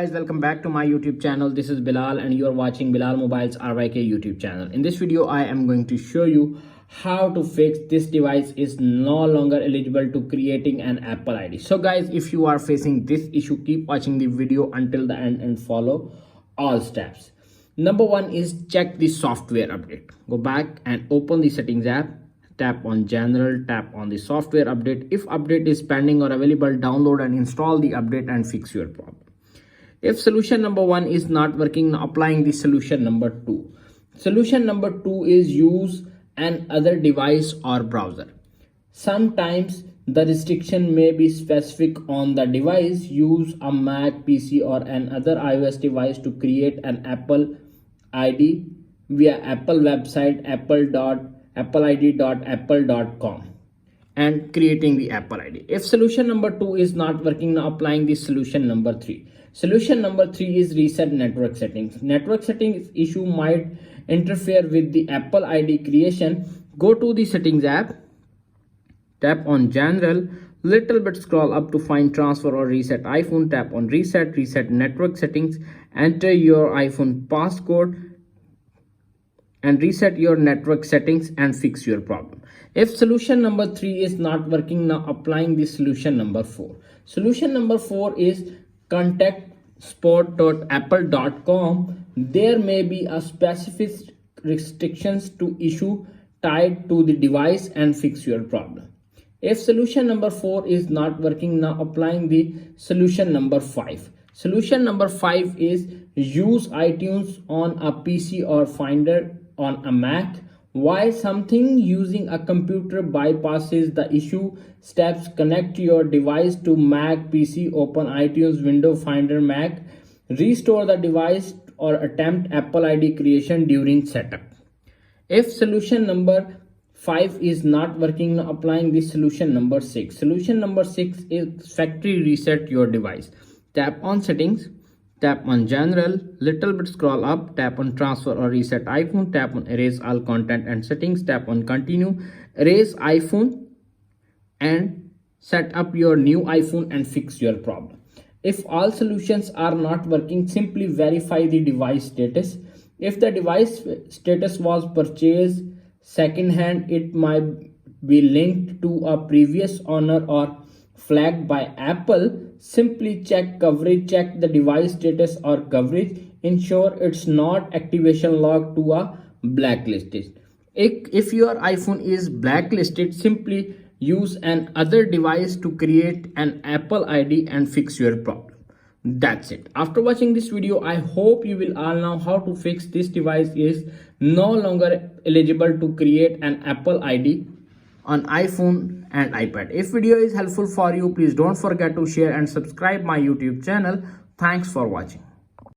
Guys, welcome back to my YouTube channel. This is Bilal and you are watching Bilal Mobiles RYK YouTube channel. In this video, I am going to show you how to fix this device is no longer eligible to creating an Apple ID. So guys, if you are facing this issue, keep watching the video until the end and follow all steps. Number one is check the software update. Go back and open the settings app. Tap on general, tap on the software update. If update is pending or available, download and install the update and fix your problem. If solution number one is not working, applying the solution number two. Solution number two is use an other device or browser. Sometimes the restriction may be specific on the device. Use a Mac, PC or an other iOS device to create an Apple ID via Apple website appleid.apple.com and creating the Apple ID. If solution number two is not working, now applying the solution number three. Solution number three is reset network settings. Network settings issue might interfere with the Apple ID creation. Go to the settings app, tap on general, little bit scroll up to find transfer or reset iPhone, tap on reset network settings, enter your iPhone passcode and reset your network settings and fix your problem. If solution number three is not working, now applying the solution number four. Solution number four is contact support.apple.com. There may be a specific restrictions to issue tied to the device and fix your problem. If solution number four is not working, now applying the solution number five. Solution number five is use iTunes on a PC or Finder on a Mac. Why something using a computer bypasses the issue steps, connect your device to Mac, PC, open iTunes, Window, Finder, Mac, restore the device or attempt Apple ID creation during setup. If solution number 5 is not working, applying the solution number 6. Solution number 6 is factory reset your device. Tap on settings, tap on general, little bit scroll up, tap on transfer or reset iPhone, tap on erase all content and settings, tap on continue, erase iPhone and set up your new iPhone and fix your problem. If all solutions are not working, simply verify the device status. If the device status was purchased second hand, it might be linked to a previous owner or flagged by Apple. Simply check coverage, check the device status or coverage, ensure it's not activation locked to a blacklisted. If your iPhone is blacklisted, simply use an other device to create an Apple ID and fix your problem. That's it. After watching this video, I hope you will all know how to fix this device is no longer eligible to create an Apple ID on iPhone and iPad. If video is helpful for you, please don't forget to share and subscribe my YouTube channel. Thanks for watching.